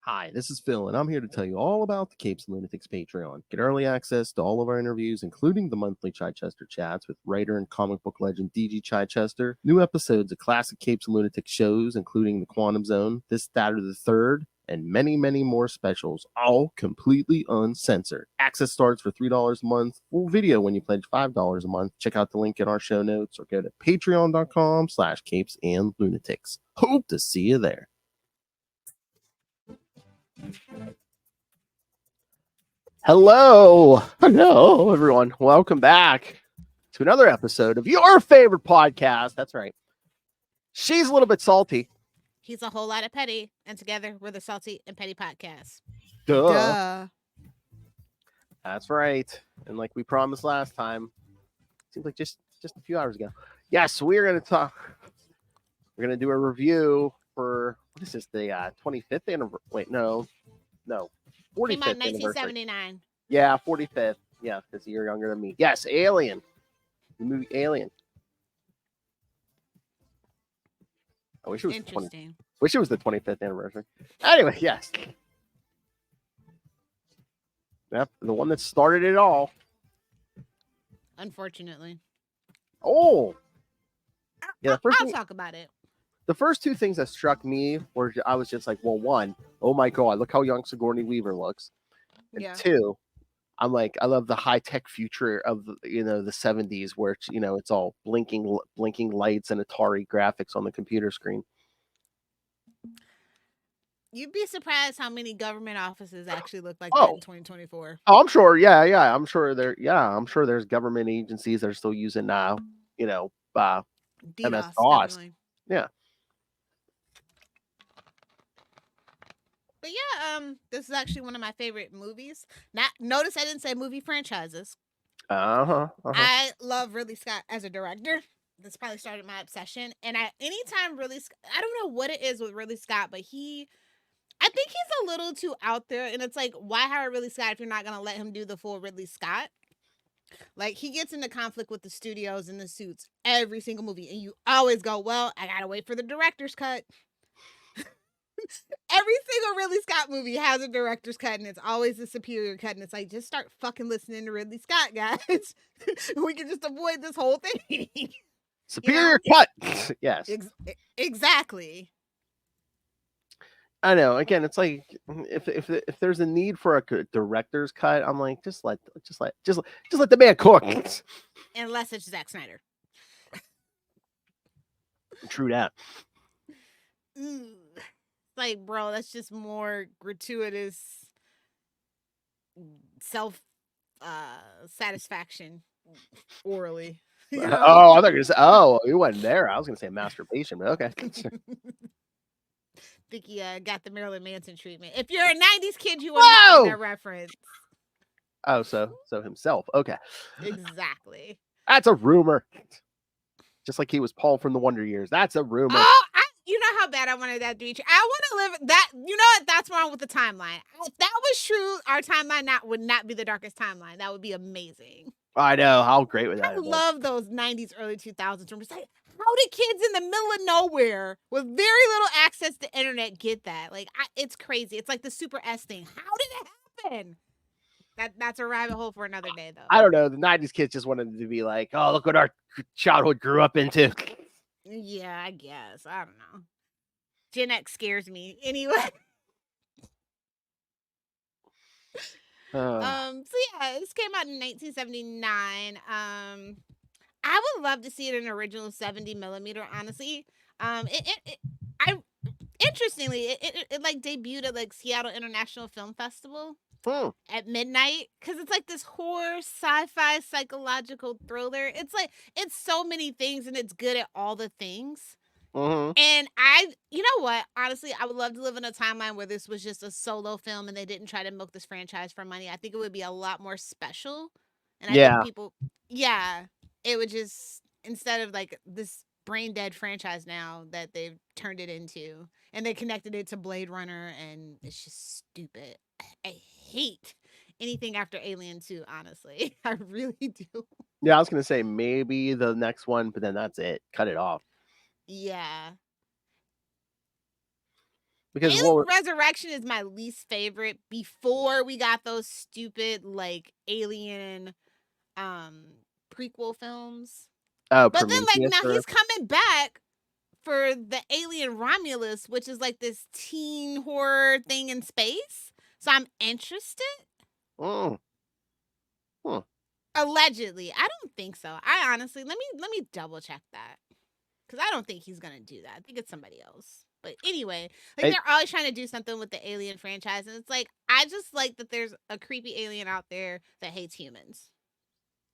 Hi, this is Phil, and I'm here to tell you all about the Capes and Lunatics Patreon. Get early access to all of our interviews, including the monthly Chichester chats with writer and comic book legend DG Chichester, new episodes of classic Capes and Lunatics shows, including The Quantum Zone, This, That, or the Third, and many, many more specials, all completely uncensored. Access starts for $3 a month, full video when you pledge $5 a month. Check out the link in our show notes or go to patreon.com/capesandlunatics. Hope to see you there. Hello, everyone. Welcome back to another episode of your favorite podcast. That's right. She's a little bit salty. He's a whole lot of petty, and together we're the Salty and Petty Podcast. Duh. That's right. And like we promised last time, seems like just a few hours ago. Yes, we're gonna talk. We're gonna do a review for what is this? The 25th anniversary. Wait, no, 45th. Came out in 1979. Yeah, 45th. Yeah, because you're younger than me. Yes, Alien. The movie Alien. I wish it was interesting. Wish it was the 25th anniversary. Anyway, yes. Yep, the one that started it all. Unfortunately. Oh. Yeah, I'll talk about it. The first two things that struck me were I was just like, well, one, oh my God, look how young Sigourney Weaver looks. And two, I'm like, I love the high-tech future of the 70s where it's, it's all blinking lights and Atari graphics on the computer screen. You'd be surprised how many government offices actually look like that in 2024. Oh, I'm sure. Yeah. I'm sure there's government agencies that are still using MS-DOS. Yeah. But yeah, this is actually one of my favorite movies. Notice I didn't say movie franchises. I love Ridley Scott as a director. This probably started my obsession. And anytime Ridley Scott, I don't know what it is with Ridley Scott, but I think he's a little too out there. And it's like, why hire Ridley Scott if you're not going to let him do the full Ridley Scott? Like, he gets into conflict with the studios and the suits every single movie. And you always go, well, I got to wait for the director's cut. Every single Ridley Scott movie has a director's cut, and it's always a superior cut. And it's like, just start fucking listening to Ridley Scott, guys. We can just avoid this whole thing. Superior cut. Yes. Exactly. I know. Again, it's like if there's a need for a director's cut, I'm like, just let the man cook. Unless it's Zack Snyder. True that. Like, bro, that's just more gratuitous self satisfaction orally. Oh, I thought you were gonna say, you went there. I was gonna say masturbation, but okay. Think you got the Marilyn Manson treatment. If you're a 90s kid, you understand that reference. Oh, so himself. Okay. Exactly. That's a rumor. Just like he was Paul from the Wonder Years. That's a rumor. Oh, you know how bad I wanted that to be true. I want to live that. You know what? That's wrong with the timeline. If that was true, our timeline would not be the darkest timeline. That would be amazing. I know. How great would that I love those 90s, early 2000s rumors. Like, how did kids in the middle of nowhere with very little access to internet get that? Like, it's crazy. It's like the Super S thing. How did it happen? That's a rabbit hole for another day, though. I don't know. The 90s kids just wanted to be like, oh, look what our childhood grew up into. Yeah, I guess. I don't know. Gen X scares me. Anyway. So yeah, this came out in 1979. I would love to see it in original 70 millimeter, honestly. Interestingly, it like debuted at like Seattle International Film Festival at midnight, because it's like this horror sci-fi psychological thriller. It's like, it's so many things and it's good at all the things. And you know what? Honestly, I would love to live in a timeline where this was just a solo film and they didn't try to milk this franchise for money. I think it would be a lot more special. And I think people, it would just, instead of like this brain dead franchise now that they've turned it into, and they connected it to Blade Runner, and it's just stupid. I hate anything after Alien 2, honestly. I really do. Yeah, I was gonna say maybe the next one, but then that's it. Cut it off. Yeah. Because Alien Resurrection is my least favorite before we got those stupid like Alien prequel films. Oh, but then like now Prometheus. he's coming back for the Alien Romulus, which is like this teen horror thing in space. So I'm interested. Hmm. Allegedly, I don't think so. I honestly let me double check that because I don't think he's gonna do that. I think it's somebody else. But anyway, like they're always trying to do something with the Alien franchise, and it's like I just like that there's a creepy alien out there that hates humans.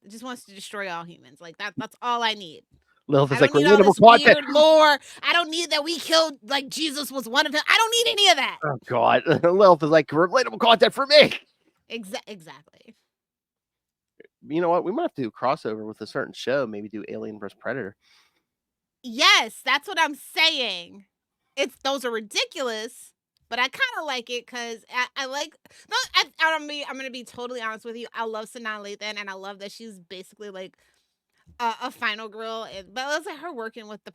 It just wants to destroy all humans. Like that's all I need. Lilith I is don't like need all relatable this content. weird lore. I don't need that we killed like Jesus was one of them. I don't need any of that. Oh God, Lilith is like relatable content for me. Exactly. You know what? We might have to do a crossover with a certain show. Maybe do Alien vs Predator. Yes, that's what I'm saying. Those are ridiculous, but I kind of like it because I like. No, I'm gonna be totally honest with you. I love Sanaa Lathan, and I love that she's basically like a final girl. But let's like her working with the.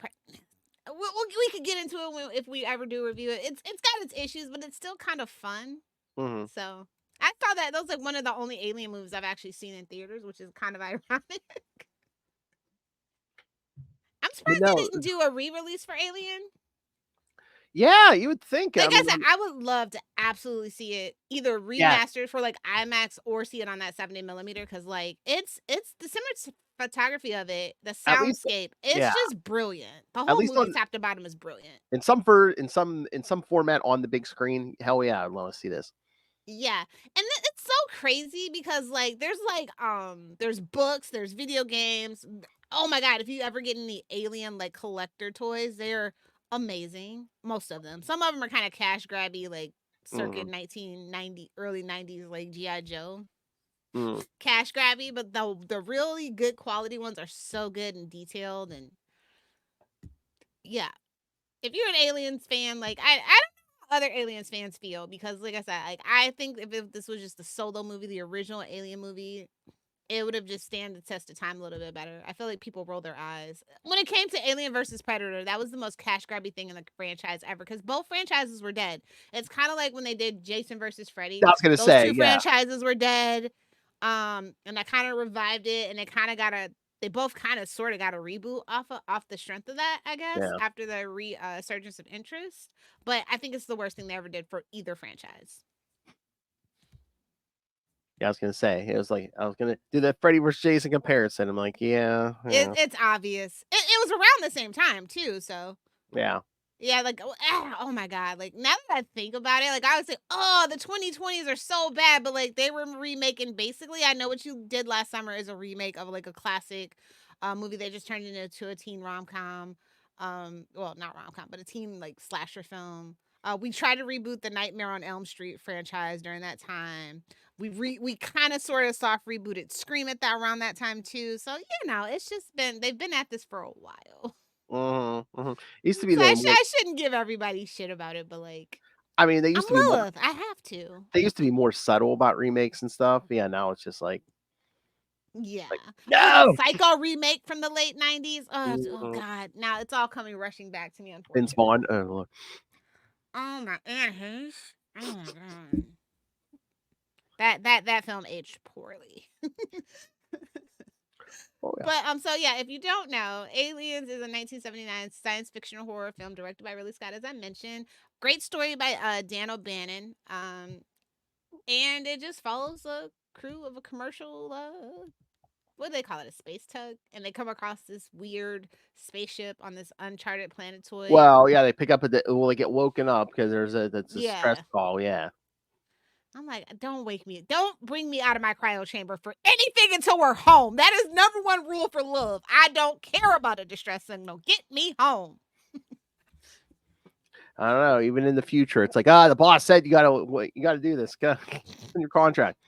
We could get into it if we ever do review it. It's got its issues, but it's still kind of fun. Mm-hmm. So I saw that was like one of the only Alien movies I've actually seen in theaters, which is kind of ironic. I'm surprised they didn't do a re-release for Alien. Yeah, you would think. Like I said, I would love to absolutely see it either remastered for like IMAX or see it on that 70mm because like it's the cinematography of it, the soundscape, it's just brilliant. The whole movie top to bottom is brilliant. In some format on the big screen, hell yeah, I'd want to see this. Yeah, and it's so crazy because like there's books, there's video games. Oh my god, if you ever get any Alien like collector toys, they're amazing. Most of them. Some of them are kind of cash grabby, like circa 1990, early 90s, like G.I. Joe. Cash grabby, but the really good quality ones are so good and detailed. And yeah, if you're an Aliens fan, like I don't know how other Aliens fans feel because, like I said, like I think if this was just the solo movie, the original Alien movie, it would have just stand the test of time a little bit better. I feel like people roll their eyes. When it came to Alien versus Predator, that was the most cash grabby thing in the franchise ever because both franchises were dead. It's kind of like when they did Jason versus Freddy. I was gonna say, those two franchises were dead. And I kind of revived it, and they both kind of sort of got a reboot off the strength of that, I guess, after the resurgence of interest. But I think it's the worst thing they ever did for either franchise. Yeah, I was gonna say I was gonna do that Freddy vs. Jason comparison. I'm like, yeah. It's obvious. It was around the same time too, so yeah, like oh my god, like now that I think about it, like I would say, oh, the 2020s are so bad, but like they were remaking basically. I Know What You Did Last Summer is a remake of like a classic movie they just turned into a teen rom-com. Well, not rom-com, but a teen like slasher film. We tried to reboot the Nightmare on Elm Street franchise during that time. We kind of sort of soft rebooted Scream around that time too. So it's just they've been at this for a while. Used to be so I shouldn't give everybody shit about it, but like, I mean, they used to be Lilith. I have to. They used to be more subtle about remakes and stuff. Yeah, now it's just like, yeah, no, Psycho remake from the late 90s. Oh god, now it's all coming rushing back to me. Vince Vaughn. Oh look. Oh my Anne Hayes. Oh my god. That film aged poorly. But so yeah, if you don't know, Aliens is a 1979 science fiction horror film directed by Ridley Scott, as I mentioned. Great story by Dan O'Bannon. And it just follows a crew of a commercial what do they call it? A space tug, and they come across this weird spaceship on this uncharted planetoid. Well, yeah, they pick up they get woken up because there's a stress call. Yeah. I'm like, don't wake me. Don't bring me out of my cryo chamber for anything until we're home. That is number one rule for love. I don't care about a distress signal. Get me home. I don't know. Even in the future, it's like, the boss said you gotta do this. In your contract.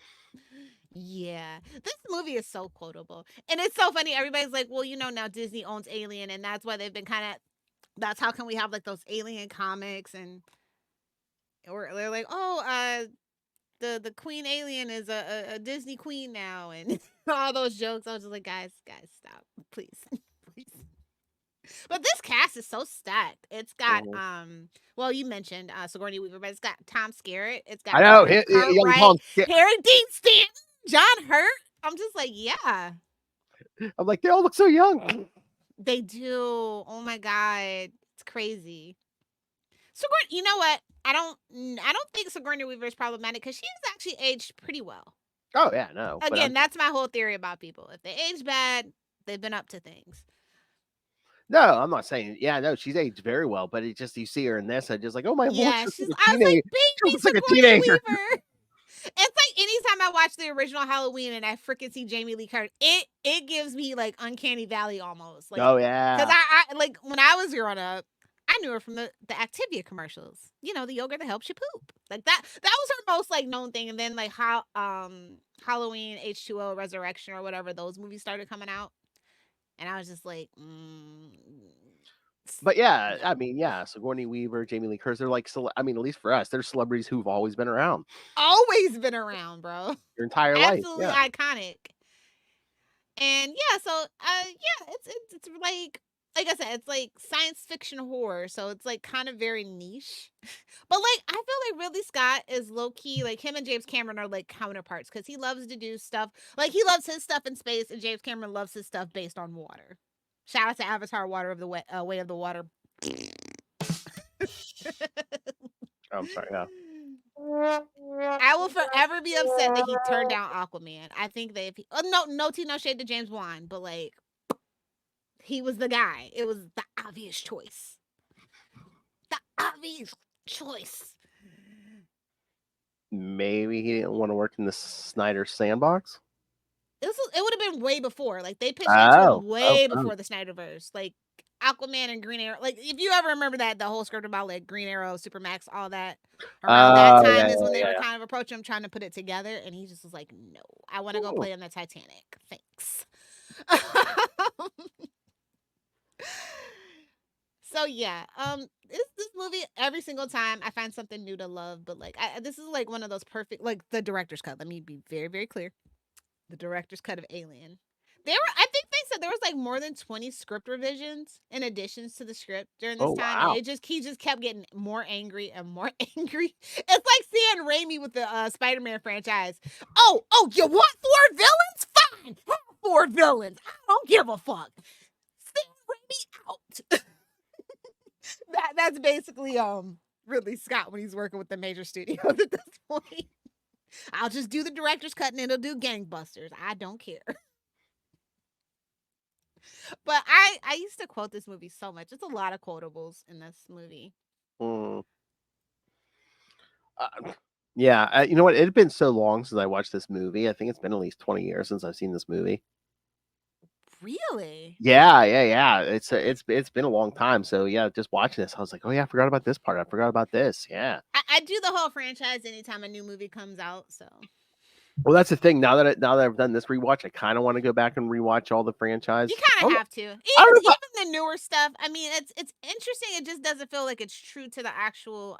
Yeah, this movie is so quotable, and it's so funny. Everybody's like, well, now Disney owns Alien, and that's why they've been that's how can we have like those Alien comics, or they're like, oh, the Queen Alien is a Disney queen now, and all those jokes. I was just like, guys, stop, please, please. But this cast is so stacked. It's got well, you mentioned Sigourney Weaver, but it's got Tom Skerritt. It's got I know, Kurt young Wright, Tom. Harry Dean Stanton, John Hurt. I'm just like, yeah, I'm like, they all look so young. they do. Oh my god, it's crazy. Sigourney, you know what? I don't think Sigourney Weaver is problematic because she has actually aged pretty well. Oh yeah, no. Again, that's my whole theory about people. If they age bad, they've been up to things. No, I'm not saying. Yeah, no, she's aged very well, but it just you see her in this, I just like, oh my lord, Yeah, she's like a I was like, teenager. She baby looks like a Sigourney teenager. Weaver. It's like anytime I watch the original Halloween and I freaking see Jamie Lee Curtis, it gives me like Uncanny Valley almost. Like, Oh yeah, because I like when I was growing up, I knew her from the Activia commercials. You know, the yogurt that helps you poop. Like that was her most like known thing. And then like how Halloween, H2O, Resurrection, or whatever those movies started coming out, and I was just like, but yeah, I mean, yeah, Sigourney Weaver, Jamie Lee Curtis, they're like, I mean, at least for us, they're celebrities who've always been around, always been around, bro. your entire life. Absolutely Yeah. iconic. And yeah, so yeah, it's like I said, it's like science fiction horror, so it's like kind of very niche. But like I feel like Ridley Scott is low key like him and James Cameron are like counterparts because he loves to do stuff like he loves his stuff in space, and James Cameron loves his stuff based on water. Shout out to Avatar: Water of the Way of the Water. I'm sorry. Yeah. I will forever be upset that he turned down Aquaman. I think that if he, no tea, no shade to James Wan, but like he was the guy. It was the obvious choice. The obvious choice. Maybe he didn't want to work in the Snyder sandbox. It would have been way before. Like they pitched it to him way before the Snyderverse. Like Aquaman and Green Arrow. Like if you ever remember that, the whole script about like Green Arrow, Supermax, all that. Around that time is when they were kind of approaching him, trying to put it together, and he just was like, "No, I want to go play on the Titanic. Thanks." So yeah, this movie every single time I find something new to love, but like this is like one of those perfect like the director's cut. Let me be very very clear. The director's cut of Alien. I think they said there was like more than 20 script revisions in additions to the script during this time. Wow. And he just kept getting more angry and more angry. It's like seeing Raimi with the Spider-Man franchise. Oh, you want 4 villains? Fine, have 4 villains. I don't give a fuck. Send Raimi out. That's basically Ridley Scott when he's working with the major studios at this point. I'll just do the director's cut and it'll do gangbusters. I don't care. But I used to quote this movie so much. It's a lot of quotables in this movie. Yeah, you know what? It had been so long since I watched this movie. I think it's been at least 20 years since I've seen this movie. Really? Yeah. It's been a long time. So yeah, just watching this, I was like, oh yeah, I forgot about this part. I forgot about this. Yeah. I do the whole franchise anytime a new movie comes out. So. Well, that's the thing. Now that I've done this rewatch, I kind of want to go back and rewatch all the franchise. You kind of have to. Even the newer stuff. I mean, it's interesting. It just doesn't feel like it's true to the actual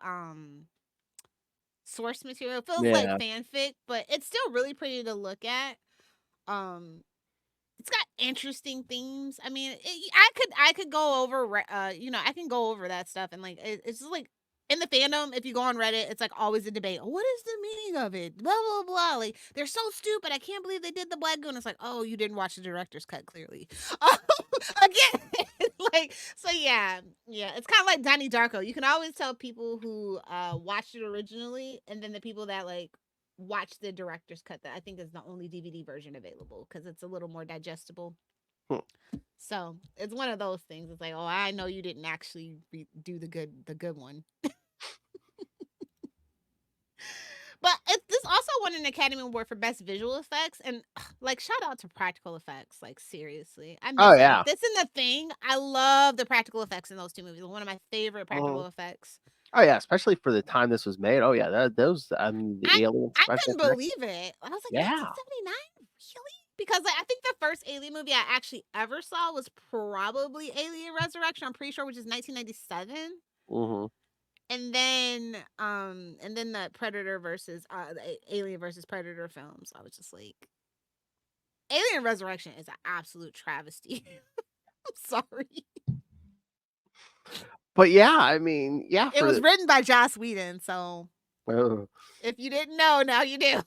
source material. It feels like fanfic, but it's still really pretty to look at. It's got interesting themes. I mean, I could go over I can go over that stuff, and like it's just like in the fandom, if you go on Reddit, it's like always a debate. What is the meaning of it? Blah blah blah. Like they're so stupid. I can't believe they did the black goon. It's like, oh, you didn't watch the director's cut clearly. Again, like so yeah. It's kind of like Donnie Darko. You can always tell people who watched it originally, and then the people that like watch the director's cut that I think is the only DVD version available because it's a little more digestible. So it's one of those things. It's like, oh, I know you didn't actually do the good one. But this also won an Academy Award for Best Visual Effects, and like shout out to practical effects. Like seriously, I miss it. This and The Thing. I love the practical effects in those 2 movies. One of my favorite practical effects. Oh yeah, especially for the time this was made. Oh yeah, the aliens. I couldn't believe it. I was like, 1979, really? Because like I think the first Alien movie I actually ever saw was probably Alien Resurrection. I'm pretty sure, which is 1997. And then the Predator versus the Alien versus Predator films. I was just like, Alien Resurrection is an absolute travesty. I'm sorry. But yeah, I mean, yeah, it was written by Joss Whedon, so if you didn't know, now you do.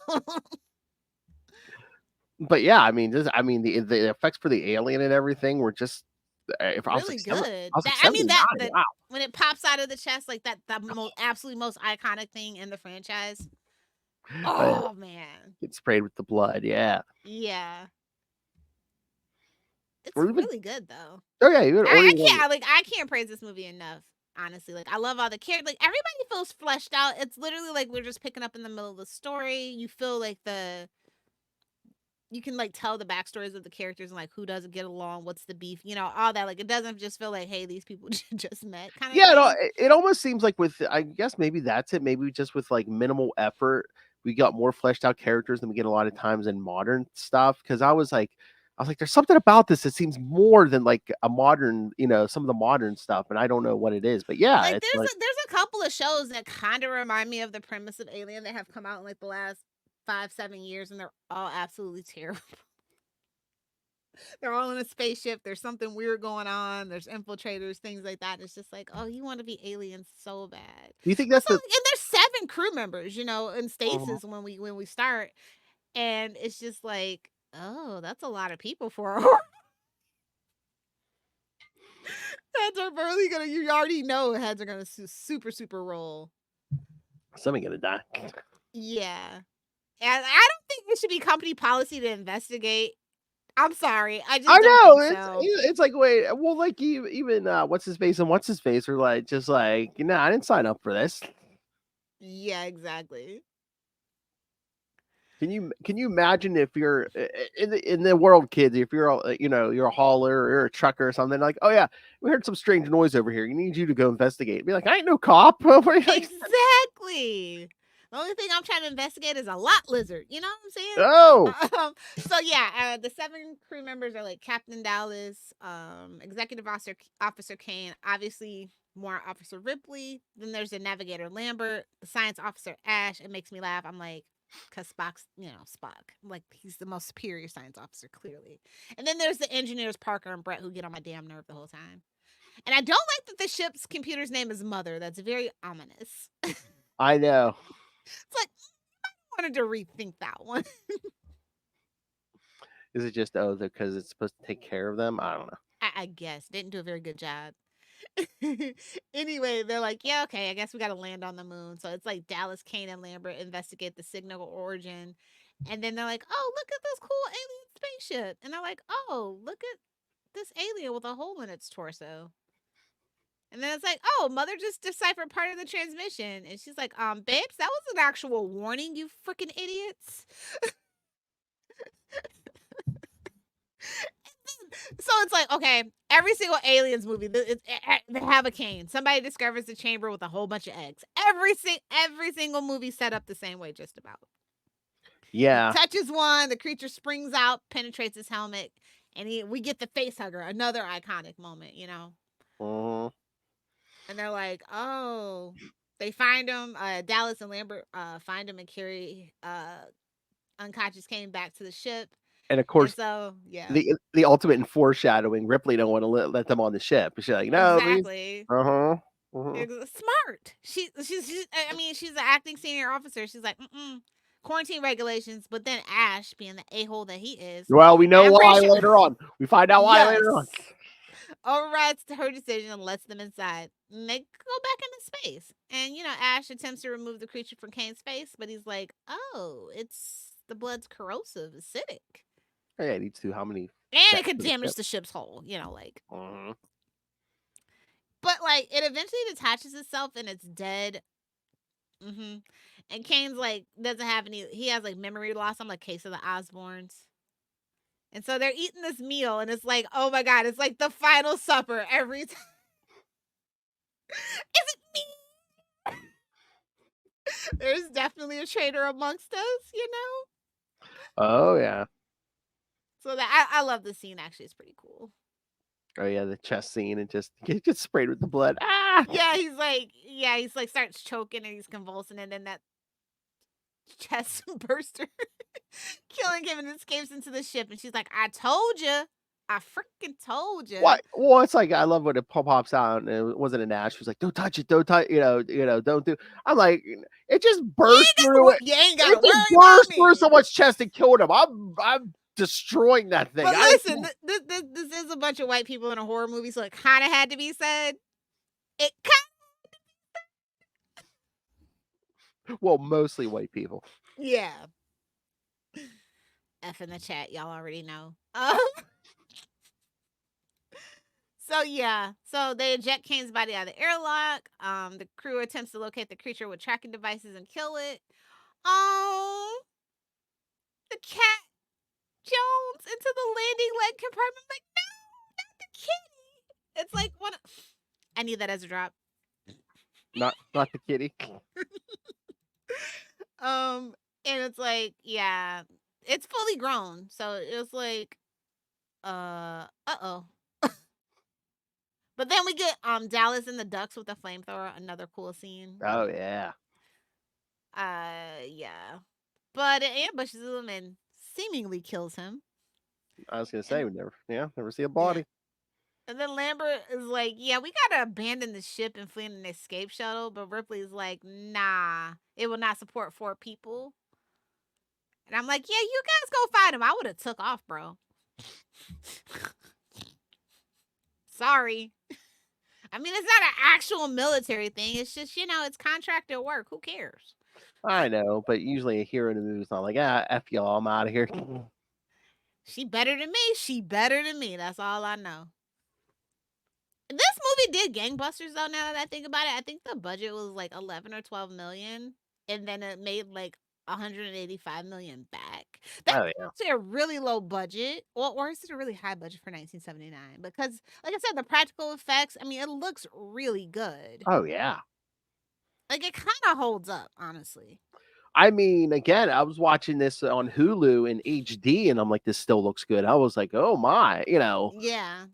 But yeah, I mean, the effects for the alien and everything were just if I was really like good. I was like I mean 79. that Wow. when it pops out of the chest, like that, the absolutely most iconic thing in the franchise. Oh man, Get sprayed with the blood. Yeah. yeah, it's Or even really good though. oh yeah, even or I even can't I can't praise this movie enough. Honestly, like I love all the characters. Like everybody feels fleshed out. It's literally like we're just picking up in the middle of the story. You feel like you can like tell the backstories of the characters and like who doesn't get along, what's the beef, all that. Like it doesn't just feel like, hey, these people just met kind of yeah, no, thing. it almost seems like with I guess maybe that's it. Maybe just with like minimal effort, we got more fleshed out characters than we get a lot of times in modern stuff. Because I was like, there's something about this that seems more than like a modern, some of the modern stuff, and I don't know what it is. But yeah, Like it's like there's a couple of shows that kind of remind me of the premise of Alien that have come out in like the last 5-7 years, and they're all absolutely terrible. They're all in a spaceship. There's something weird going on. There's infiltrators, things like that. It's just like, oh, you want to be aliens so bad. do you think But that's so, the and there's 7 crew members, in stasis when we start, and it's just like, oh, that's a lot of people for a horror. Heads are barely gonna. You already know heads are gonna super roll. something gonna die? Yeah, and I don't think it should be company policy to investigate. I'm sorry, I I just don't know think so. it's like wait, well, like even what's his face and what's his face are like just like I didn't sign up for this. Yeah, exactly. Can you imagine if you're in the world, kids? If you're you're a hauler or you're a trucker or something, like, oh yeah, we heard some strange noise over here. You need you to go investigate. Be like, I ain't no cop. What are you like? Exactly. The only thing I'm trying to investigate is a lot lizard. You know what I'm Oh, saying? So yeah, the 7 crew members are like Captain Dallas, Executive Officer Kane, obviously more Officer Ripley. Then there's the Navigator Lambert, the Science Officer Ash. It makes me laugh. I'm like, cause Spock's, Spock. Like he's the most superior science officer, clearly. And then there's the engineers Parker and Brett who get on my damn nerve the whole time. And I don't like that the ship's computer's name is Mother. That's very ominous. I know. It's like I wanted to rethink that one. Is it just because it's supposed to take care of them? I don't know. I guess didn't do a very good job. Anyway, they're like, yeah, okay, I guess we got to land on the moon. So it's like Dallas, Kane, and Lambert investigate the signal origin, and then they're like, oh, look at this cool alien spaceship, and they're like, oh, look at this alien with a hole in its torso. And then it's like, oh, Mother just deciphered part of the transmission. And she's like, babes, that was an actual warning, you freaking idiots. So it's like, okay, every single Aliens movie, they have a cane. Somebody discovers the chamber with a whole bunch of eggs. Every single movie set up the same way, just about. Yeah. He touches one, the creature springs out, penetrates his helmet, and we get the face hugger, another iconic moment, And they're like, oh, they find him. Dallas and Lambert find him and carry unconscious Kane back to the ship. And of course, so yeah, the ultimate in foreshadowing. Ripley don't want to let them on the ship. She's like, no, exactly. Uh-huh. Smart. She's. I mean, she's an acting senior officer. She's like, quarantine regulations. But then Ash, being the a-hole that he is, well, we know why later on. We find out why later on. Overrides her decision and lets them inside. And they go back into space. And, Ash attempts to remove the creature from Kane's face, but he's like, oh, the blood's corrosive, acidic. Oh, yeah, it needs to. How many? And it could damage the ship's hull, But, it eventually detaches itself and it's dead. And Kane's, doesn't have any, he has, memory loss. I'm like, case of the Osbournes. And so they're eating this meal, and it's like, oh my God, it's like the final supper every time. Is it me? There's definitely a traitor amongst us, Oh, yeah. So I love the scene, actually. It's pretty cool. Oh, yeah, the chest scene and just gets sprayed with the blood. Ah! Yeah, he's like starts choking and he's convulsing, and then that chest burster killing him and escapes into the ship, and she's like, I told you. I freaking told you. What? Well, it's like I love when it pops out and it wasn't an ash. She was like, "Don't touch it, don't touch, don't do." I'm like, it just burst through it. You ain't It gotta just worry about burst through me. someone's chest and killed him. I'm destroying that thing. But listen, this is a bunch of white people in a horror movie, so it kind of had to be said. It Well, mostly white people. yeah. F in the chat, y'all already know. So yeah, so they eject Kane's body out of the airlock. The crew attempts to locate the creature with tracking devices and kill it. Oh, the cat Jones into the landing leg compartment. Like, no, not the kitty. It's like what? I need that as a drop. Not the kitty. And it's like, yeah, it's fully grown, so it's like, uh-oh. But then we get Dallas and the Ducks with the flamethrower, another cool scene. Oh yeah. Yeah. But it ambushes him and seemingly kills him. I was gonna say we never see a body. Yeah. And then Lambert is like, yeah, we gotta abandon the ship and flee in an escape shuttle. But Ripley's like, nah, it will not support 4 people. And I'm like, yeah, you guys go fight him. I would have took off, bro. Sorry. I mean, it's not an actual military thing. It's just, it's contractor work. Who cares? I know, but usually a hero in a movie is not like, F y'all, I'm out of here. She better than me. She better than me. That's all I know. This movie did gangbusters though. Now that I think about it, I think the budget was like 11 or 12 million, and then it made like 185 million back. That's actually a really low budget, or is it a really high budget for 1979? Because, like I said, the practical effects. I mean, it looks really good. Oh yeah. Like it kind of holds up, honestly. I mean, again, I was watching this on Hulu in HD, and I'm like, this still looks good. I was like, oh my, Yeah.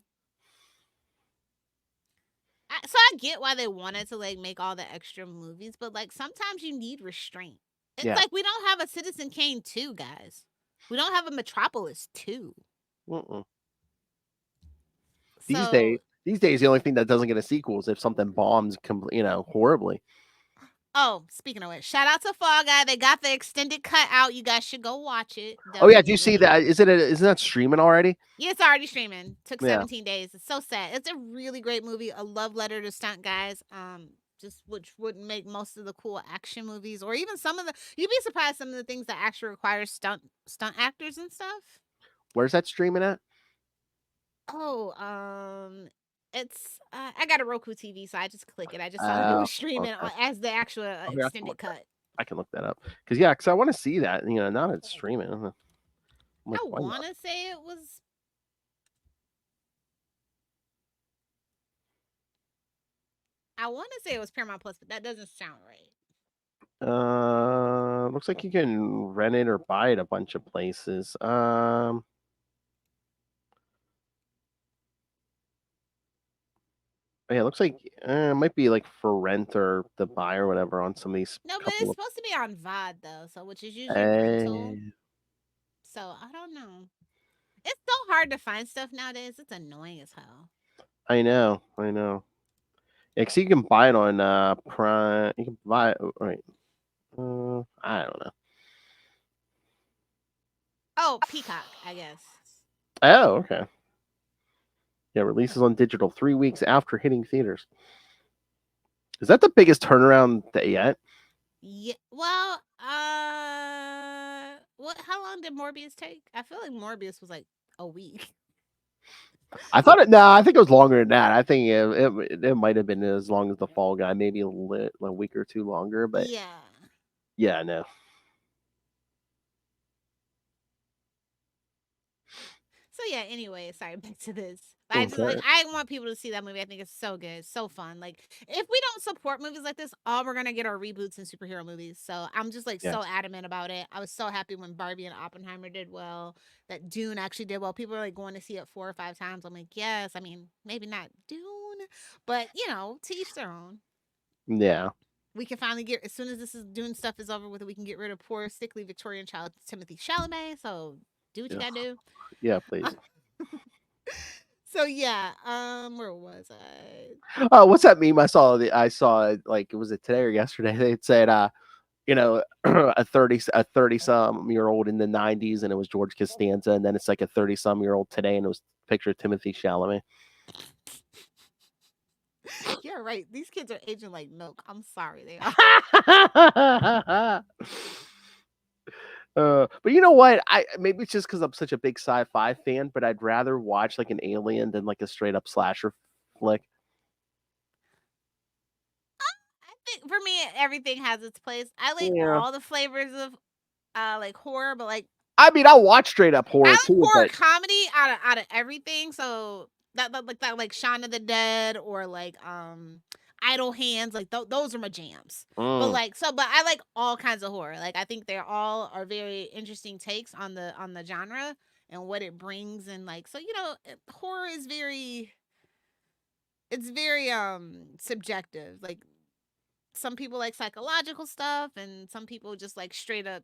So I get why they wanted to like make all the extra movies, but like sometimes you need restraint. It's like we don't have a Citizen Kane 2, guys. We don't have a Metropolis 2. These days, the only thing that doesn't get a sequel is if something bombs, horribly. Oh, speaking of which, shout out to Fall Guy. They got the extended cut out. You guys should go watch it. Oh yeah, do you see that? Isn't that streaming already? Yeah, it's already streaming. Took 17 days. It's so sad. It's a really great movie. A love letter to stunt guys. Just which wouldn't make most of the cool action movies, or even some of the. You'd be surprised some of the things that actually require stunt actors and stuff. Where's that streaming at? Oh, it's I got a Roku TV, so I just click it. I just saw it was streaming as the actual extended cut. I can look that up because I want to see that. Now that it's streaming. I want to say it was. I want to say it was Paramount Plus, but that doesn't sound right. Looks like you can rent it or buy it a bunch of places. Yeah, it looks like it might be like for rent or to buy or whatever on some of these. No, but it's supposed to be on VOD though, so which is usually rental. So I don't know. It's so hard to find stuff nowadays. It's annoying as hell. I know. Yeah, because you can buy it on Prime. You can buy it right. I don't know. Oh, Peacock, I guess. Oh, okay. Yeah, releases on digital 3 weeks after hitting theaters. Is that the biggest turnaround yet? Yeah. Well, how long did Morbius take? I feel like Morbius was like a week. I thought it. No, I think it was longer than that. I think it might have been as long as the Fall Guy, maybe a week or 2 longer. But yeah, no. So yeah, anyway, sorry, back to this. I want people to see that movie. I think it's so good, so fun. Like if we don't support movies like this, all we're gonna get are reboots and superhero movies. So I'm just like so adamant about it. I was so happy when Barbie and Oppenheimer did well, that Dune actually did well. People are like going to see it 4 or 5 times. I'm like, yes. I mean, maybe not Dune, but to each their own. Yeah. We can finally get, as soon as this Dune stuff is over with, we can get rid of poor sickly Victorian child Timothy Chalamet. So do what you gotta do. Yeah, please. So yeah, where was I? Oh, what's that meme I saw? I saw like was it today or yesterday? They said, a 30 some year old in the '90s, and it was George Costanza, and then it's like a 30 some year old today, and it was a picture of Timothy Chalamet. You're right. These kids are aging like milk. I'm sorry, they are. But you know what? I maybe it's just because I'm such a big sci-fi fan, but I'd rather watch like an Alien than like a straight up slasher flick. I think for me, everything has its place. I like Yeah, all the flavors of like horror, but like I mean, I'll watch straight up I horror like too, horror but comedy out of everything. So that like Shaun of the Dead or like Idle Hands, like those are my jams. But mm, but I like all kinds of horror. Like I think they're all are very interesting takes on the genre and what it brings, and like so horror is very it's very subjective. Like some people like psychological stuff and some people just like straight up,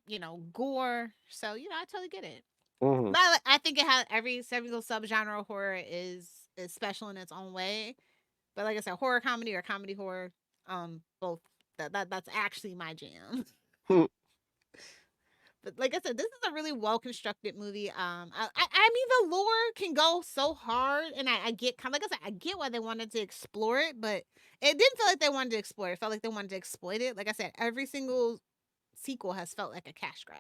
gore. So, I totally get it. mhm. But I think it has every single subgenre of horror is special in its own way. But like I said, horror comedy or comedy horror, both that's actually my jam. But like I said, this is a really well constructed movie. I mean the lore can go so hard, and I get kind of like I said, I get why they wanted to explore it, but it didn't feel like they wanted to explore it. It felt like they wanted to exploit it. Like I said, every single sequel has felt like a cash grab,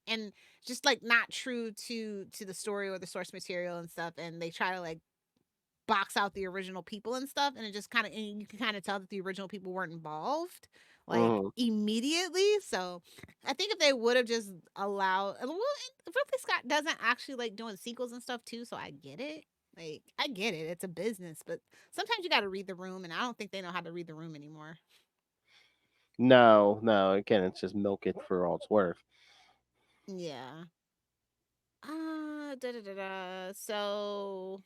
and just like not true to the story or the source material and stuff. And they try to like box out the original people and stuff, and it just kind of and you can kind of tell that the original people weren't involved like Mhm. immediately. So I think if they would have just allowed, Ridley Scott doesn't actually like doing sequels and stuff too, so I get it. Like I get it, it's a business, but sometimes you got to read the room, and I don't think they know how to read the room anymore. No, no. Again, it's just milk it for all it's worth. Yeah. Da da da da. So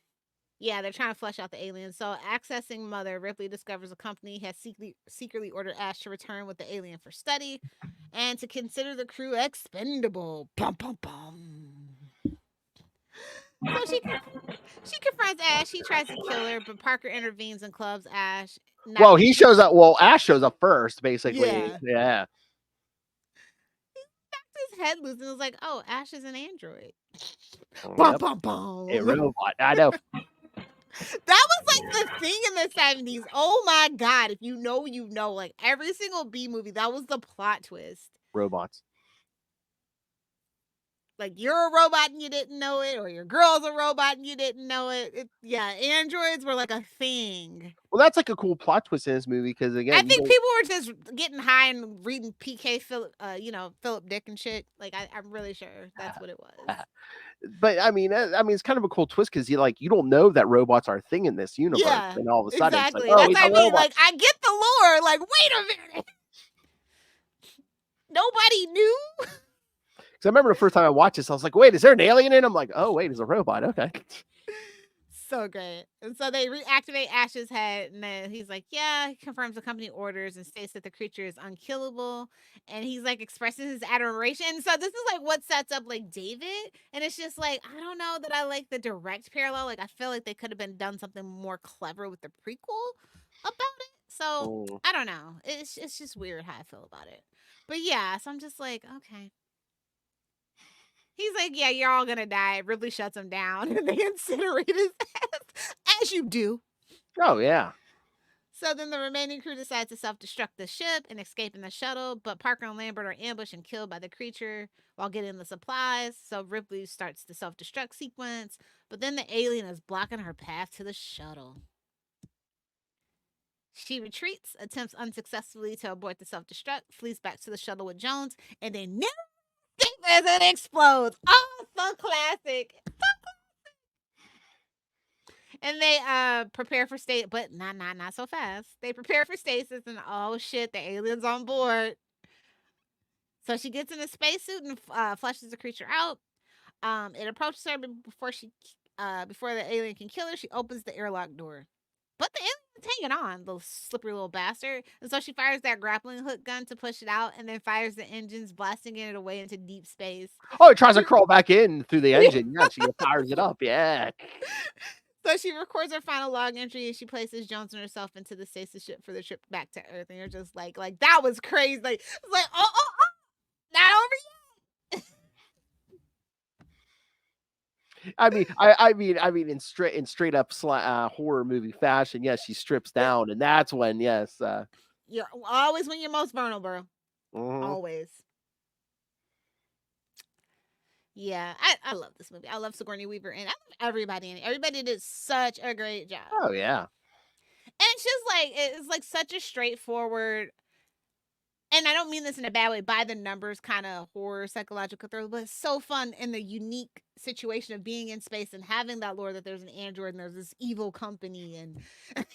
yeah, they're trying to flesh out the aliens. So, accessing Mother, Ripley discovers a company has secretly ordered Ash to return with the alien for study and to consider the crew expendable. Bum, bum, bum. So she confronts Ash. He tries to kill her, but Parker intervenes and clubs Ash. Well, Knocking he shows up. Well, Ash shows up first, basically. Yeah, Yeah. his head loose and was like, "Oh, Ash is an android." Bum Yep. bum A bum. robot. I know. That was like the thing in the 70s. Oh my god, if you know, you know. Like every single B movie, that was the plot twist. Robots. Like you're a robot and you didn't know it, or your girl's a robot and you didn't know it. Yeah, androids were like a thing. Well, that's like a cool plot twist in this movie because I again, you think don't. people were just getting high and reading PK Philip, Philip Dick and shit. Like I'm really sure that's what it was. But I mean, it's kind of a cool twist because you don't know that robots are a thing in this universe, Yeah, and all of a sudden it's like, exactly. oh, That's he's what a I mean. robot. Like I get the lore. Like wait a minute, nobody knew. Because I remember the first time I watched this, I was like, wait, is there an alien in? I'm like, oh wait, it's a robot. Okay. So great. And so they reactivate Ash's head, and then he's like, yeah, he confirms the company orders and states that the creature is unkillable. And he's like expressing his adoration. And so this is like what sets up like David. And it's just like, I don't know that I like the direct parallel. Like, I feel like they could have been done something more clever with the prequel about it. So Mm. I don't know. It's just weird how I feel about it. But yeah, so I'm just like, okay. He's like, yeah, you're all gonna die. Ripley shuts him down and they incinerate his ass, as you do. Oh yeah. So then the remaining crew decides to self destruct the ship and escape in the shuttle, but Parker and Lambert are ambushed and killed by the creature while getting the supplies. So Ripley starts the self destruct sequence, but then the alien is blocking her path to the shuttle. She retreats, attempts unsuccessfully to abort the self destruct, flees back to the shuttle with Jones, and then as it explodes. Oh, so classic. And they prepare for state, but not so fast. They prepare for stasis, and oh shit, the alien's on board. So she gets in a spacesuit and flushes the creature out. It approaches her before the alien can kill her. She opens the airlock door. But the alien's hanging on, the slippery little bastard. And so she fires that grappling hook gun to push it out and then fires the engines, blasting it away into deep space. Oh, it tries to crawl back in through the engine. Yeah, she fires it up. Yeah. So she records her final log entry and she places Jones and herself into the stasis ship for the trip back to Earth. And you're just like that was crazy. Like, it's like, oh, not over yet. I mean, in straight up horror movie fashion, yes, she strips down, and that's when, yes, you're always when you're most vulnerable, mhm. always. Yeah, I love this movie. I love Sigourney Weaver, and I love everybody in it. Everybody did such a great job. Oh yeah, and it's just like it's like such a straightforward. And I don't mean this in a bad way, by the numbers kind of horror psychological thriller, but it's so fun in the unique situation of being in space and having that lore that there's an android and there's this evil company and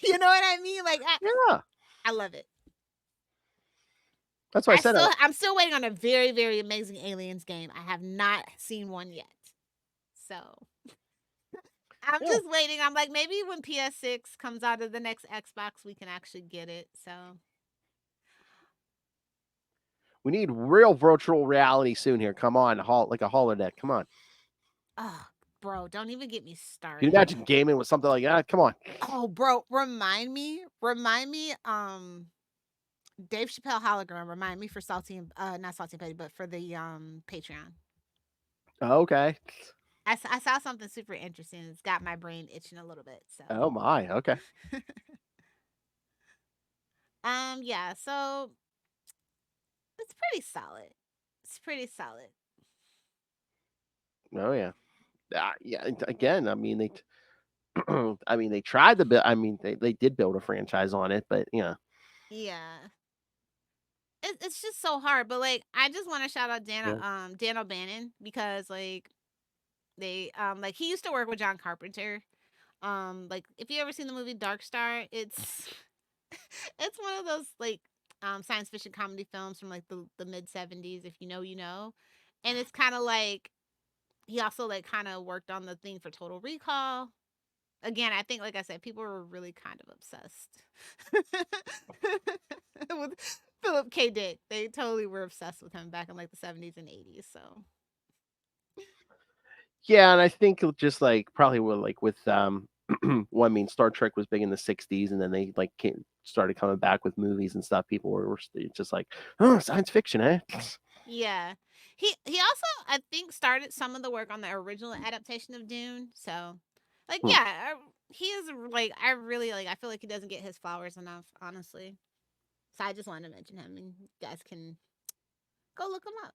you know what I mean? Like yeah. I love it. That's why I said I'm still waiting on a very, very amazing Aliens game. I have not seen one yet. So I'm just waiting. I'm like, maybe when PS6 comes out of the next Xbox, we can actually get it. So we need real virtual reality soon here. Come on, like a holodeck. Come on. oh, bro, don't even get me started. Can you imagine gaming with something like that? Come on. Oh, bro, remind me. Dave Chappelle hologram. Remind me for not Salty and Petty, but for the Patreon. Okay. I saw something super interesting. It's got my brain itching a little bit. So. Oh my. Okay. Yeah. So it's pretty solid. It's pretty solid. Oh yeah. Yeah. Again, I mean they. I mean they tried to build. I mean they did build a franchise on it, but yeah. Yeah. It's just so hard, but like I just want to shout out Dan O'Bannon because like they like he used to work with John Carpenter. Like if you ever seen the movie Dark Star, it's it's one of those like science fiction comedy films from like the mid 70s, if you know you know. And it's kind of like he also like kind of worked on the thing for Total Recall. Again, I think like I said, people were really kind of obsessed with Philip K. Dick. They totally were obsessed with him back in like the 70s and 80s. So Yeah, and I think just like probably with well, I mean, Star Trek was big in the '60s, and then they like started coming back with movies and stuff. People were just like, oh, science fiction, eh? yeah, he also I think started some of the work on the original adaptation of Dune. So like yeah, he is like I really like I feel like he doesn't get his flowers enough, honestly. So I just wanted to mention him, and you guys can go look him up.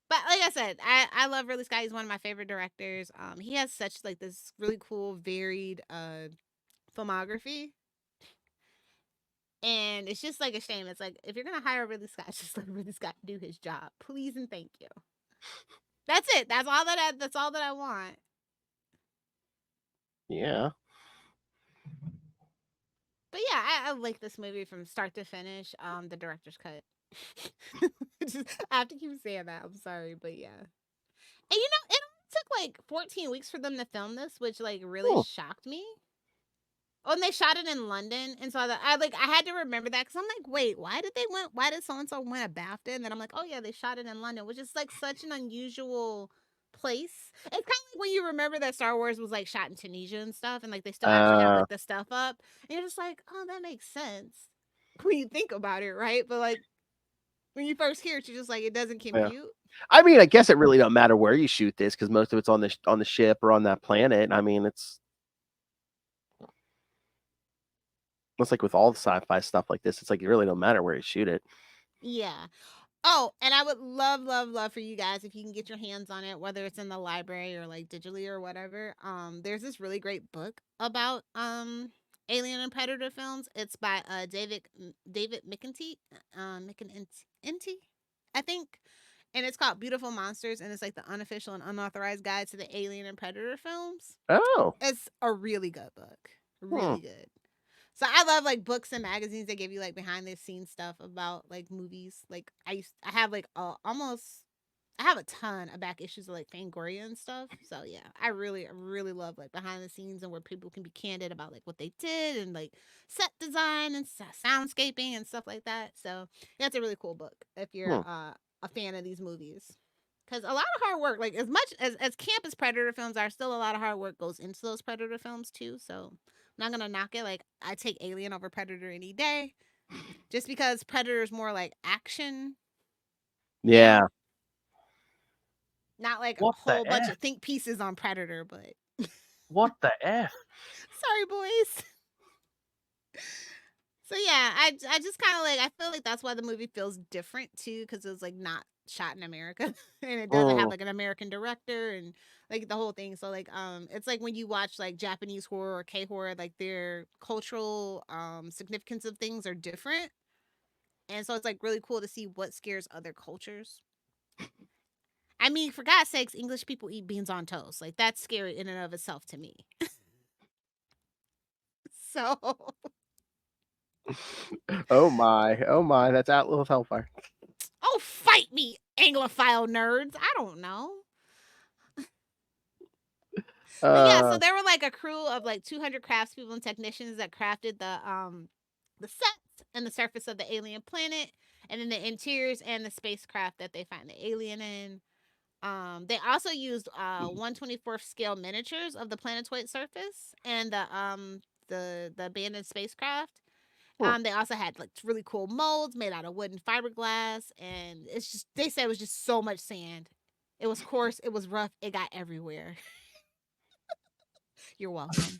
But like I said, I love Ridley Scott. He's one of my favorite directors. He has such like this really cool, varied filmography. And it's just like a shame. It's like if you're gonna hire Ridley Scott, just let Ridley Scott do his job, please and thank you. That's it. That's all that I want. Yeah. But yeah, I like this movie from start to finish. The director's cut. I have to keep saying that. I'm sorry, but yeah. And you know, it only took like 14 weeks for them to film this, which like really shocked me. Oh, and they shot it in London, and so I had to remember that because I'm like, wait, why did so and so win a BAFTA? And then I'm like, oh yeah, they shot it in London, which is like such an unusual place. It's kind of like when you remember that Star Wars was like shot in Tunisia and stuff, and like they still actually have like the stuff up, and you're just like, oh, that makes sense when you think about it, right? But like when you first hear it, you're just like, it doesn't compute. Yeah. I mean, I guess it really don't matter where you shoot this because most of it's on the ship or on that planet. I mean, it's like with all the sci-fi stuff like this, it's like it really don't matter where you shoot it. Yeah. Oh, and I would love, love, love for you guys if you can get your hands on it, whether it's in the library or like digitally or whatever. There's this really great book about Alien and Predator films. It's by David McEntee, I think, and it's called Beautiful Monsters, and it's like the unofficial and unauthorized guide to the Alien and Predator films. Oh, it's a really good book, really good. So I love like books and magazines that give you like behind the scenes stuff about like movies. Like I have like almost I have a ton of back issues of like Fangoria and stuff. So yeah, I really love like behind the scenes and where people can be candid about like what they did and like set design and soundscaping and stuff like that. So yeah, it's a really cool book if you're a fan of these movies. Because a lot of hard work, like as much as camp as Predator films are, still a lot of hard work goes into those Predator films too. So I'm not gonna knock it. Like I take Alien over Predator any day, just because Predator is more like action. Yeah. Now. Not like a whole bunch of think pieces on Predator, but what the F? Sorry, boys. So yeah, I just kind of like I feel like that's why the movie feels different too, because it was like not shot in America and it doesn't have like an American director and like the whole thing. So like it's like when you watch like Japanese horror or K horror, like their cultural significance of things are different, and so it's like really cool to see what scares other cultures. I mean, for God's sakes, English people eat beans on toast. Like that's scary in and of itself to me. So oh my, that's Outlaw of Hellfire. Oh, fight me, Anglophile nerds. I don't know. But yeah, so there were like a crew of like 200 craftspeople and technicians that crafted the sets and the surface of the alien planet, and then the interiors and the spacecraft that they find the alien in. They also used 1/24th scale miniatures of the planetoid surface and the abandoned spacecraft. They also had like really cool molds made out of wood and fiberglass, and it's just they said it was just so much sand. It was coarse, it was rough, it got everywhere. You're welcome.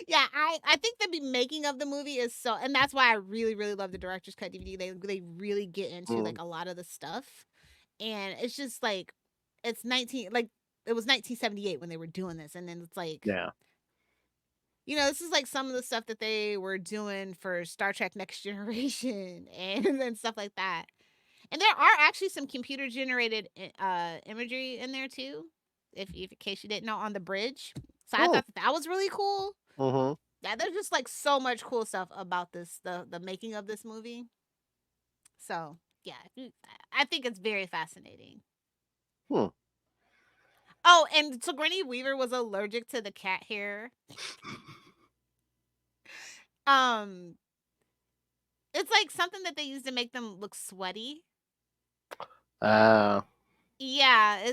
Yeah, I think the making of the movie is so, and that's why I really love the director's cut DVD. They really get into like a lot of the stuff, and it's just like it's 19 like it was 1978 when they were doing this, and then it's like you know, this is like some of the stuff that they were doing for Star Trek Next Generation and then stuff like that. And there are actually some computer generated imagery in there too, if in case you didn't know, on the bridge. So I thought that was really cool. Yeah, there's just like so much cool stuff about this the making of this movie. So yeah, I think it's very fascinating. Oh, and Sigourney Weaver was allergic to the cat hair. It's like something that they use to make them look sweaty. Yeah, yeah,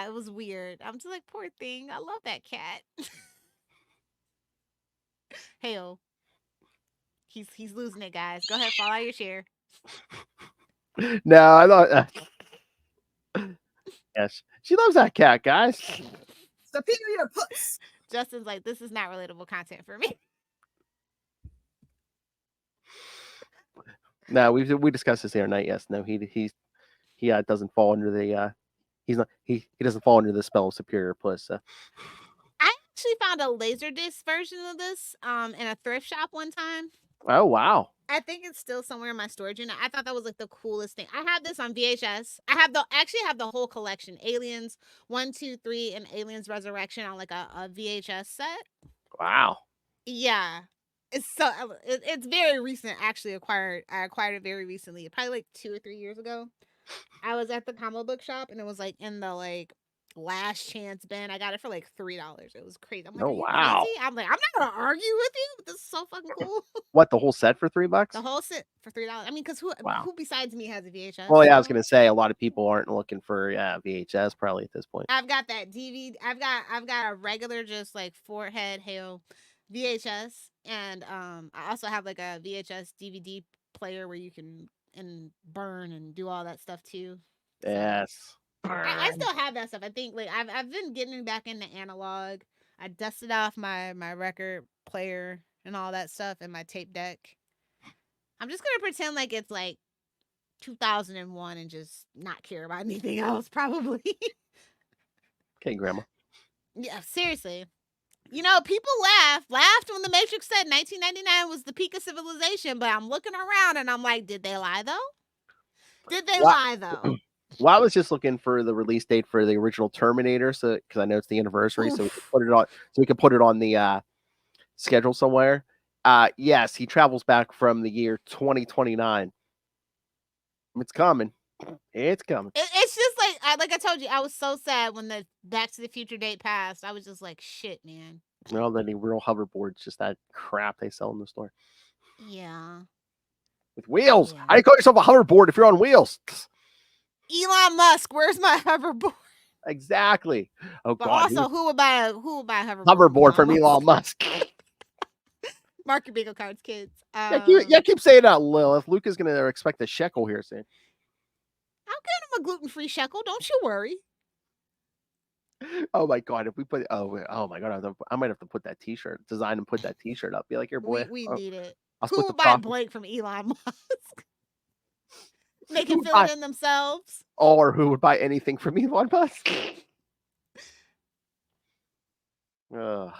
it was weird. I'm just like, poor thing. I love that cat. Hey-o. He's losing it, guys. Go ahead, fall out your chair. No, I thought. Yes, she loves that cat, guys. Superior puss. Justin's like, this is not relatable content for me. No, we discussed this the other night. Yes, no, he doesn't fall under the he doesn't fall under the spell of superior puss. So. I actually found a Laserdisc version of this in a thrift shop one time. Oh wow! I think it's still somewhere in my storage unit. I thought that was like the coolest thing. I have this on VHS. I have the whole collection: Aliens 1, 2, 3, and Aliens Resurrection on like a VHS set. Wow. Yeah, it's very recent. Actually, I acquired it very recently, probably like 2 or 3 years ago. I was at the comic book shop and it was like in the like last chance bin. I got it for like $3. It was crazy. I'm like, are you crazy? I'm like, I'm not gonna argue with you. But this is so fucking cool. What, the whole set for $3? The whole set for $3. I mean, because who besides me has a VHS? Well, yeah, I was gonna say a lot of people aren't looking for VHS probably at this point. I've got that DVD. I've got a regular just like forehead hail VHS, and I also have like a VHS DVD player where you can burn and do all that stuff too. Yes. So, I still have that stuff. I think like I've been getting back into analog. I dusted off my record player and all that stuff and my tape deck. I'm just gonna pretend like it's like 2001 and just not care about anything else, probably. Okay, Grandma. Yeah, seriously. You know, people laughed when The Matrix said 1999 was the peak of civilization, but I'm looking around and I'm like, did they lie though? Well, I was just looking for the release date for the original Terminator, so because I know it's the anniversary, so we could put it on. So we could put it on the schedule somewhere. Yes, he travels back from the year 2029. It's coming. It's coming. It's just like I told you, I was so sad when the Back to the Future date passed. I was just like, shit, man. Well, then the real hoverboards, just that crap they sell in the store. Yeah. With wheels. Yeah. How do you call yourself a hoverboard if you're on wheels? Elon Musk, where's my hoverboard? Exactly. Oh But God. also, who would buy a hoverboard? Hoverboard from Elon Musk. Mark your bingo cards, kids. Keep saying that, Lilith. Luke is gonna expect a shekel here soon. I'll get him a gluten-free shekel. Don't you worry. Oh my God! If we put oh my God, I might have to put that T-shirt, design and put that T-shirt up. Be like, here, boy. We need it. I'll Who split would the buy a profit. blank from Elon Musk? They can fill it in themselves. Or who would buy anything from Elon Musk? Ugh.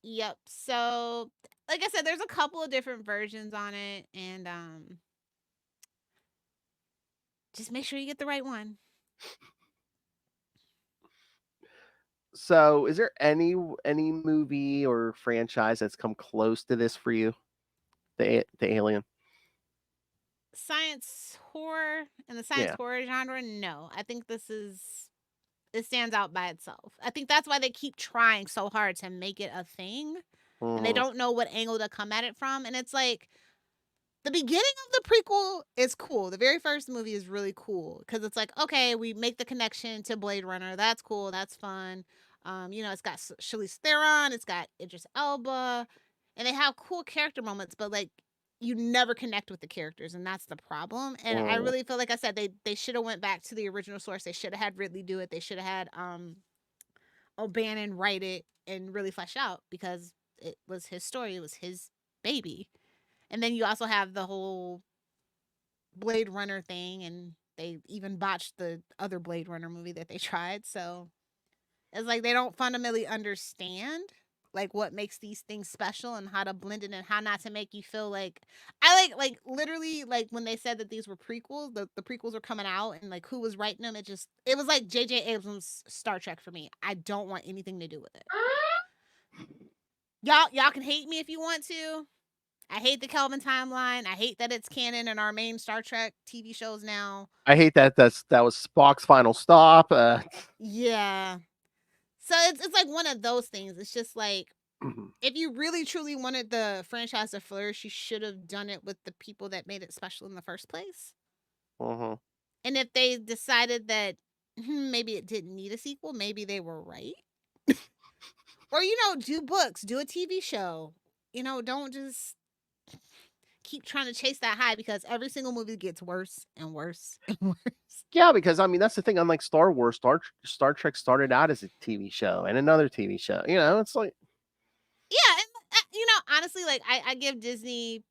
Yep. So, like I said, there's a couple of different versions on it, and just make sure you get the right one. So, is there any movie or franchise that's come close to this for you? The Alien. Science horror and the science horror genre, no. I think it stands out by itself. I think that's why they keep trying so hard to make it a thing, and they don't know what angle to come at it from. And it's like the beginning of the prequel is cool. The very first movie is really cool because it's like, okay, we make the connection to Blade Runner. That's cool. That's fun. It's got Charlize Theron. It's got Idris Elba, and they have cool character moments. But like, you never connect with the characters, and that's the problem. And I really feel like I said they should have went back to the original source. They should have had Ridley do it. They should have had O'Bannon write it and really flesh out because it was his story. It was his baby. And then you also have the whole Blade Runner thing, and they even botched the other Blade Runner movie that they tried. So it's like they don't fundamentally understand like what makes these things special and how to blend it and how not to make you feel like I like literally like when they said that these were prequels, the prequels were coming out and like who was writing them, it was like J.J. Abrams' Star Trek for me. I don't want anything to do with it. Y'all can hate me if you want to. I hate the Kelvin timeline. I hate that it's canon in our main Star Trek TV shows now. I hate that that was Spock's final stop. Yeah. So it's like one of those things. It's just like if you really truly wanted the franchise to flourish, you should have done it with the people that made it special in the first place. And if they decided that maybe it didn't need a sequel, maybe they were right. Or do books, do a TV show. Don't just keep trying to chase that high because every single movie gets worse and worse and worse. Yeah, because I mean that's the thing. Unlike Star Wars, Star Trek started out as a TV show and another TV show. It's like and honestly, like I give Disney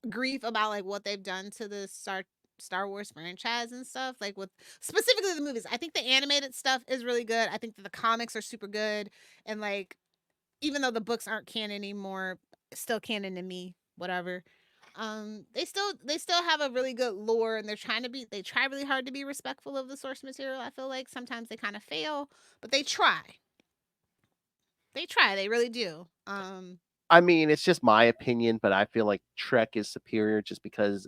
grief about like what they've done to the Star Wars franchise and stuff. Like with specifically the movies, I think the animated stuff is really good. I think that the comics are super good, and like even though the books aren't canon anymore, still canon to me. Whatever. They still have a really good lore, and they try really hard to be respectful of the source material. I feel like sometimes they kind of fail, but they try. They really do. I mean, it's just my opinion, but I feel like Trek is superior just because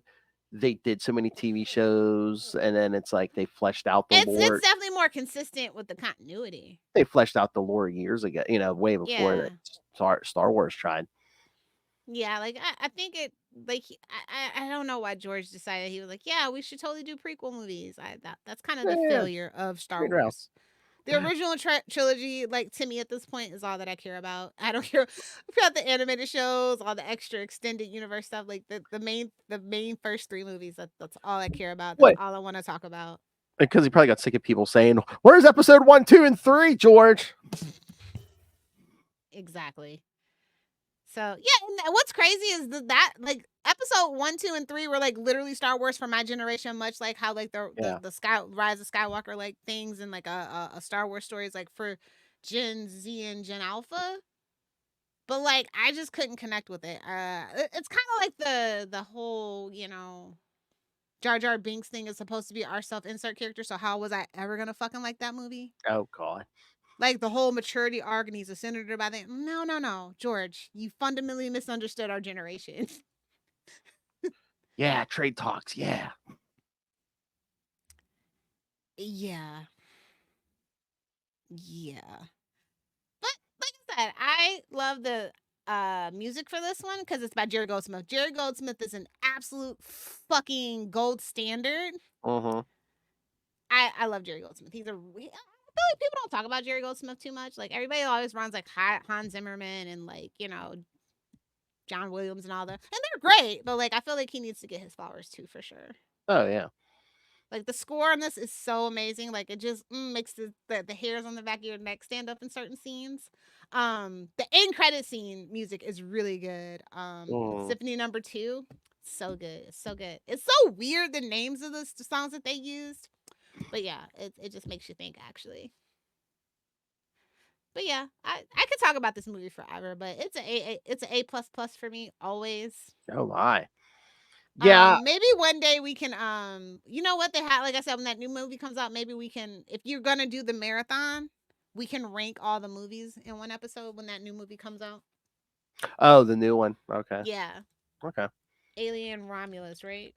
they did so many TV shows, and then it's like they fleshed out the lore. It's definitely more consistent with the continuity. They fleshed out the lore years ago, way before Star Wars tried. Yeah, like I think it like I don't know why George decided he was like, yeah, we should totally do prequel movies. That's kind of the failure of Star Wars. The original trilogy, like to me at this point, is all that I care about. I don't care about the animated shows, all the extra extended universe stuff. Like the main first three movies. That's all I care about. That's all I want to talk about. Because he probably got sick of people saying, "Where's episode 1, 2, and 3, George?" Exactly. So yeah, and what's crazy is that like episode 1, 2, and 3 were like literally Star Wars for my generation, much like how like the Rise of Skywalker like things and like a Star Wars story is like for Gen Z and Gen Alpha. But like I just couldn't connect with it. It's kind of like the whole Jar Jar Binks thing is supposed to be our self-insert character. So how was I ever gonna fucking like that movie? Oh God. Like the whole maturity arc, and he's a senator by then. No, George, you fundamentally misunderstood our generation. Yeah, trade talks. Yeah. Yeah. Yeah. But like I said, I love the music for this one because it's by Jerry Goldsmith. Jerry Goldsmith is an absolute fucking gold standard. I love Jerry Goldsmith. He's a I feel like people don't talk about Jerry Goldsmith too much. Like everybody always runs like Hans Zimmerman and like, you know, John Williams and all that. And they're great, but like I feel like he needs to get his flowers too for sure. Oh yeah. Like the score on this is so amazing. Like it just makes the hairs on the back of your neck stand up in certain scenes. The end credit scene music is really good. Symphony number 2, so good. It's so good. It's so weird the names of the songs that they used. But yeah, it just makes you think actually. But yeah, I could talk about this movie forever, but it's an A plus plus for me always. Oh my. Yeah. Maybe one day we can you know what they have, like I said, when that new movie comes out, maybe we can, if you're gonna do the marathon, we can rank all the movies in one episode when that new movie comes out. Oh, the new one. Okay. Yeah. Okay. Alien Romulus, right?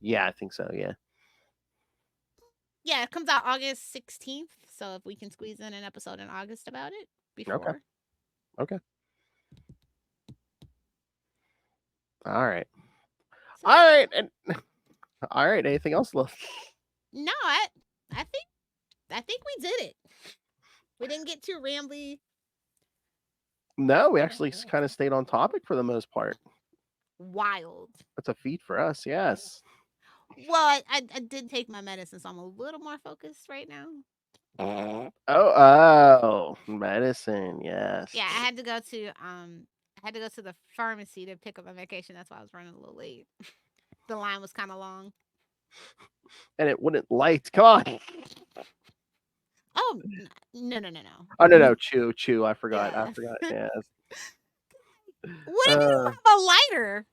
Yeah, I think so. Yeah. Yeah, it comes out August 16th. So if we can squeeze in an episode in August about it before. Okay. All right. So, all right. And all right. Anything else left? No, I think we did it. We didn't get too rambly. No, we actually kind of stayed on topic for the most part. Wild. That's a feat for us. Yes. Well, I did take my medicine, so I'm a little more focused right now. Oh, medicine. Yes. Yeah, I had to go to the pharmacy to pick up my medication. That's why I was running a little late. The line was kind of long. And it wouldn't light. Come on. Oh, no. Oh, no. Chew. I forgot. Yes. What if you don't have a lighter?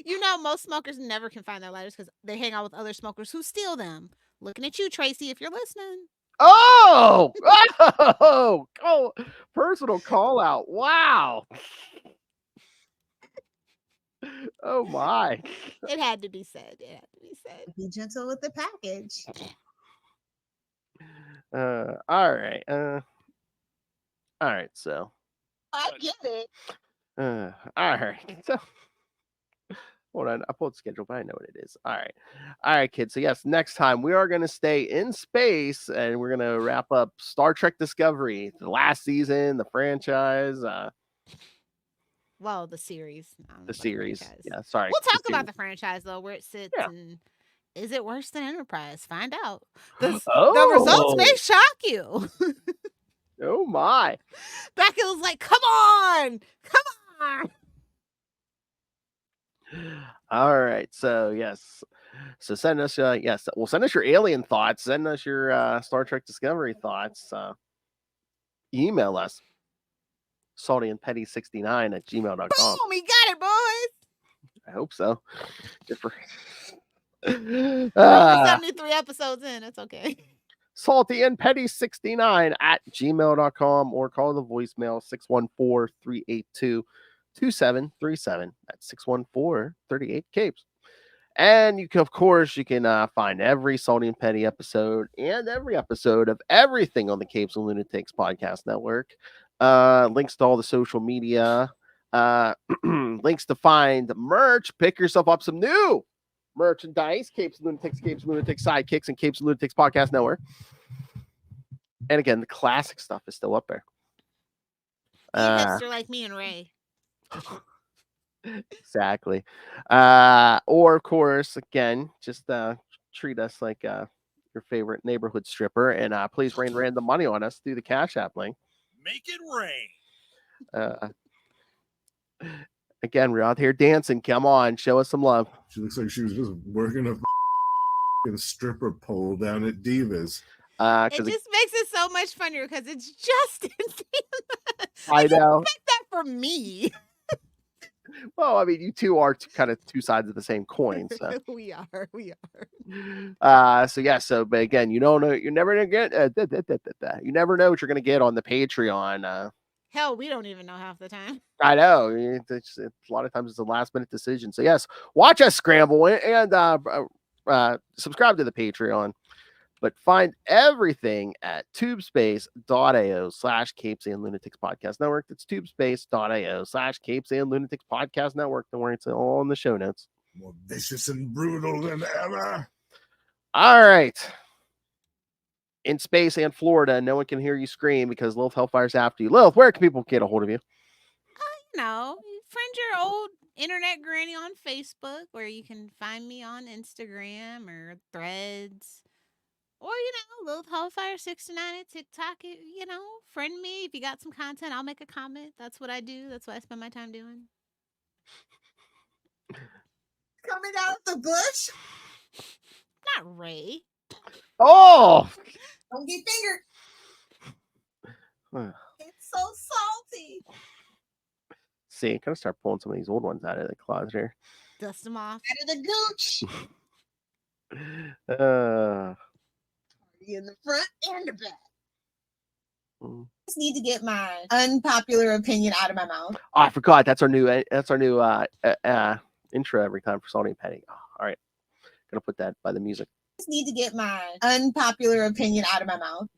You know, most smokers never can find their lighters because they hang out with other smokers who steal them. Looking at you, Tracy, if you're listening. Oh, personal call out. Wow. Oh my. It had to be said. Be gentle with the package. All right. All right, so I get it. all right. So hold on, I pulled the schedule, but I know what it is. All right, kids. So yes, next time we are going to stay in space, and we're going to wrap up Star Trek Discovery, the last season, the franchise. Well, the series. The series. Yeah, sorry. We'll talk about the franchise though, where it sits, and is it worse than Enterprise? Find out. The results may shock you. Oh my! Beckett was like, "Come on!" All right, so yes, so send us send us your alien thoughts. Send us your Star Trek Discovery thoughts. Email us saltyandpetty69@gmail.com. Boom, we got it, boys. I hope so. Good for 73 episodes in. It's okay. saltyandpetty69@gmail.com, or call the voicemail 614-382-2737. That's 614-38-CAPES. And you can, of course, find every Salty and Petty episode and every episode of everything on the Capes and Lunatics podcast network. Links to all the social media, links to find merch. Pick yourself up some new merchandise. Capes and Lunatics, Sidekicks, and Capes and Lunatics podcast network. And again, the classic stuff is still up there. Hipster like me and Ray. Exactly. Or of course, again, just treat us like your favorite neighborhood stripper, and please rain random money on us through the Cash App link. Make it rain. Again, we're out here dancing. Come on, show us some love. She looks like she was just working a stripper pole down at Divas. It just makes it so much funnier because it's just I know. Expect that from me. Well, I mean, you two are kind of two sides of the same coin. So. We are. But again, you don't know. You never get. You never know what you're going to get on the Patreon. Hell, we don't even know half the time. I know. It's a lot of times it's a last minute decision. So yes, watch us scramble and subscribe to the Patreon. But find everything at tubespace.ao/Capes and Lunatics Podcast Network. That's tubespace.ao/Capes and Lunatics Podcast Network. Don't worry, it's all in the show notes. More vicious and brutal than ever. All right. In space and Florida, no one can hear you scream because Lilith Hellfire's after you. Lilith, where can people get a hold of you? Friend your old internet granny on Facebook, where you can find me on Instagram or Threads. Or, Lilith Hellfire 69 at TikTok. Friend me. If you got some content, I'll make a comment. That's what I do. That's what I spend my time doing. Coming out of the bush? Not Ray. Oh! Don't get fingered. It's so salty. See, gotta start pulling some of these old ones out of the closet here. Dust them off. Out of the gooch. In the front and the back. Just need to get my unpopular opinion out of my mouth. Oh, I forgot. That's our new intro every time for Salty and Petty. Oh, all right. Gonna put that by the music. Just need to get my unpopular opinion out of my mouth.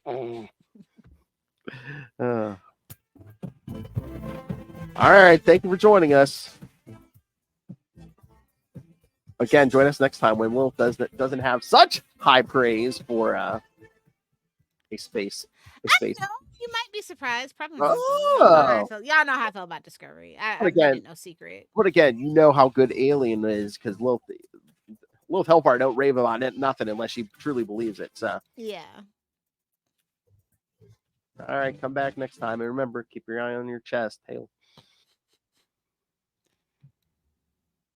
All right. Thank you for joining us. Again, join us next time when Lilith doesn't have such high praise for a space. You might be surprised. Probably. Oh. Y'all know how I feel about Discovery. I made it no secret. But again, you know how good Alien is because Lilith Hellfire don't rave about it, nothing unless she truly believes it. So yeah. All right, come back next time, and remember, keep your eye on your chest. Hail.